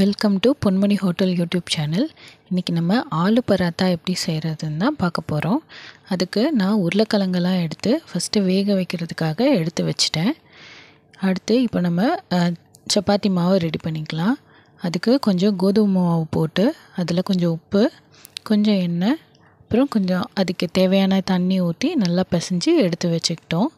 Welcome to Ponmani hotel YouTube channel. இன்றைக்கி நம்ம ஆலு பராத்தா எப்படி செய்கிறதுன்னு தான் பார்க்க போகிறோம். அதுக்கு நான் உருளைக்கிழங்கெல்லாம் எடுத்து ஃபஸ்ட்டு வேக வைக்கிறதுக்காக எடுத்து வச்சிட்டேன். அடுத்து இப்போ நம்ம சப்பாத்தி மாவு ரெடி பண்ணிக்கலாம். அதுக்கு கொஞ்சம் கோதுமை மாவு போட்டு அதில் கொஞ்சம் உப்பு, கொஞ்சம் எண்ணெய், அப்புறம் கொஞ்சம் அதுக்கு தேவையான தண்ணி ஊற்றி நல்லா பிசைஞ்சு எடுத்து வச்சுக்கிட்டோம்.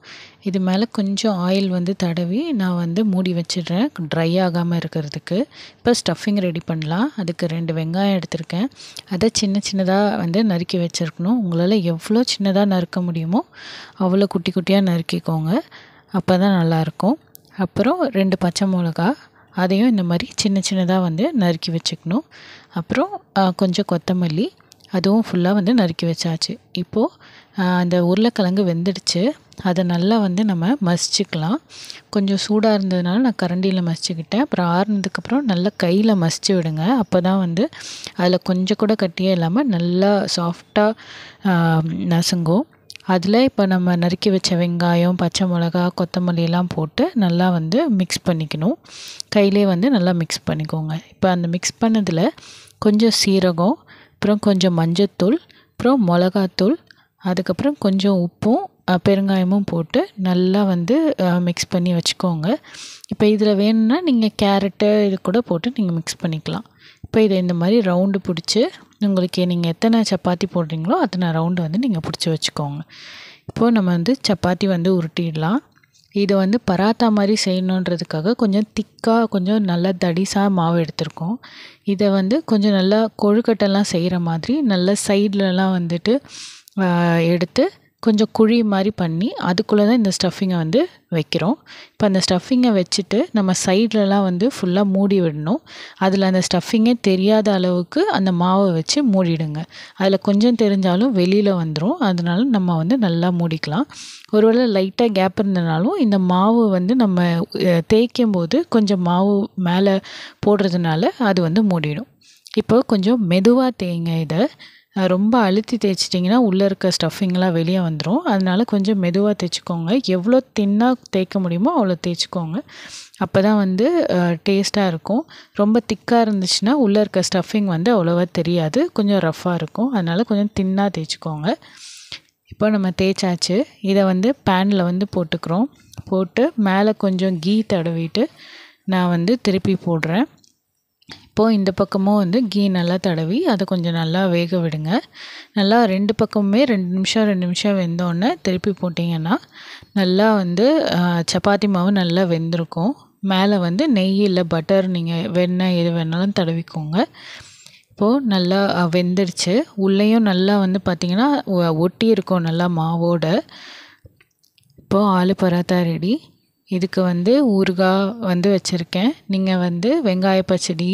இது மேலே கொஞ்சம் ஆயில் தடவி நான் மூடி வச்சிடுறேன் ட்ரை ஆகாமல் இருக்கிறதுக்கு. இப்போ ஸ்டஃபிங் ரெடி பண்ணலாம். அதுக்கு 2 வெங்காயம் எடுத்திருக்கேன். அதை சின்ன சின்னதாக நறுக்கி வச்சுருக்கணும். உங்களால் எவ்வளோ சின்னதாக நறுக்க முடியுமோ அவ்வளோ குட்டி குட்டியாக நறுக்கிக்கோங்க, அப்போ தான் நல்லாயிருக்கும். அப்புறம் 2 பச்சை மிளகா, அதையும் இந்த மாதிரி சின்ன சின்னதாக நறுக்கி வச்சுக்கணும். அப்புறம் கொஞ்சம் கொத்தமல்லி, அதுவும் ஃபுல்லாக நறுக்கி வச்சாச்சு. இப்போது அந்த உருளைக்கிழங்கு வெந்துடுச்சு. அதை நல்லா நம்ம மசிச்சுக்கலாம். கொஞ்சம் சூடாக இருந்ததுனால நான் கரண்டியில் மசிச்சுக்கிட்டேன். அப்புறம் ஆறுனதுக்கப்புறம் நல்லா கையில் மசிச்சு விடுங்க. அப்போ தான் அதில் கொஞ்சம் கூட கட்டியே இல்லாமல் நல்லா சாஃப்டாக நசுங்கும். அதில் இப்போ நம்ம நறுக்கி வச்ச வெங்காயம், பச்சை மிளகா, கொத்தமல்லியெல்லாம் போட்டு நல்லா மிக்ஸ் பண்ணிக்கணும். கையிலே நல்லா மிக்ஸ் பண்ணிக்கோங்க. இப்போ அந்த மிக்ஸ் பண்ணதில் கொஞ்சம் சீரகம், அப்புறம் கொஞ்சம் மஞ்சத்தூள், அப்புறம் மிளகாத்தூள், அதுக்கப்புறம் கொஞ்சம் உப்பும் பெருங்காயமும் போட்டு நல்லா மிக்ஸ் பண்ணி வச்சுக்கோங்க. இப்போ இதில் வேணும்னா நீங்கள் கேரட்டு இது கூட போட்டு நீங்கள் மிக்ஸ் பண்ணிக்கலாம். இப்போ இதை இந்த மாதிரி ரவுண்டு பிடிச்சி உங்களுக்கு நீங்கள் எத்தனை சப்பாத்தி போடுறீங்களோ அத்தனை ரவுண்டு நீங்கள் பிடிச்சி வச்சுக்கோங்க. இப்போது நம்ம சப்பாத்தி உருட்டிடலாம். இது பராத்தா மாதிரி செய்யணுன்றதுக்காக கொஞ்சம் திக்காக, கொஞ்சம் நல்லா தடிசாக மாவு எடுத்திருக்கோம். இதை கொஞ்சம் நல்லா கொழுக்கட்டெல்லாம் செய்கிற மாதிரி நல்லா சைட்லலாம் எடுத்து கொஞ்சம் குழி மாதிரி பண்ணி அதுக்குள்ளே தான் இந்த ஸ்டஃபிங்கை வைக்கிறோம். இப்போ அந்த ஸ்டஃபிங்கை வச்சுட்டு நம்ம சைட்லலாம் ஃபுல்லாக மூடி விடணும். அதில் அந்த ஸ்டஃபிங்கே தெரியாத அளவுக்கு அந்த மாவை வச்சு மூடிடுங்க. அதில் கொஞ்சம் தெரிஞ்சாலும் வெளியில் வந்துடும். அதனால நம்ம நல்லா மூடிக்கலாம். ஒருவேளை லைட்டாக கேப் இருந்தனாலும் இந்த மாவு நம்ம தேய்க்கும் போது கொஞ்சம் மாவு மேலே போடுறதுனால அது மூடிடும். இப்போ கொஞ்சம் மெதுவாக தேய்ங்க. இதை ரொம்ப அழுத்தி தேய்ச்சிட்டிங்கன்னா உள்ளே இருக்க ஸ்டஃபிங்லாம் வெளியே வந்துடும். அதனால் கொஞ்சம் மெதுவாக தேய்ச்சிக்கோங்க. எவ்வளோ தின்னாக தேய்க்க முடியுமோ அவ்வளோ தேய்ச்சிக்கோங்க. அப்போ தான் டேஸ்ட்டாக இருக்கும். ரொம்ப திக்காக இருந்துச்சுன்னா உள்ளே இருக்க ஸ்டஃபிங் அவ்வளோவா தெரியாது, கொஞ்சம் ரஃப்பாக இருக்கும். அதனால் கொஞ்சம் தின்னாக தேய்ச்சிக்கோங்க. இப்போ நம்ம தேய்ச்சாச்சு. இதை பேனில் போட்டுக்கிறோம். போட்டு மேலே கொஞ்சம் கீ தடவிட்டு நான் திருப்பி போடுறேன். இப்போது இந்த பக்கமும் கீ நல்லா தடவி அதை கொஞ்சம் நல்லா வேக விடுங்க. நல்லா 2 பக்கமுமே 2 நிமிஷம் வெந்தோடனே திருப்பி போட்டிங்கன்னா நல்லா சப்பாத்தி மாவு நல்லா வெந்திருக்கும். மேலே நெய் இல்லை பட்டர், நீங்கள் வெண்ணெய் எது வேணாலும் தடவிக்கோங்க. இப்போது நல்லா வெந்துடுச்சு. உள்ளேயும் நல்லா பார்த்திங்கன்னா ஒட்டி இருக்கும் நல்லா மாவோட. இப்போது ஆலு பராத்தா ரெடி. இதுக்கு ஊறுகாய் வச்சுருக்கேன். நீங்கள் வெங்காய பச்சடி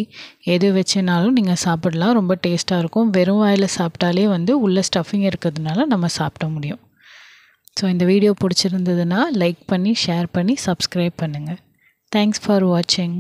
எது வச்சுனாலும் நீங்கள் சாப்பிடலாம். ரொம்ப டேஸ்ட்டாக இருக்கும். வெறும் வாயில் சாப்பிட்டாலே உள்ள ஸ்டஃபிங் இருக்கிறதுனால நம்ம சாப்பிட முடியும். ஸோ இந்த வீடியோ பிடிச்சிருந்ததுன்னா லைக் பண்ணி, ஷேர் பண்ணி, சப்ஸ்கிரைப் பண்ணுங்கள். தேங்க்ஸ் ஃபார் வாட்சிங்.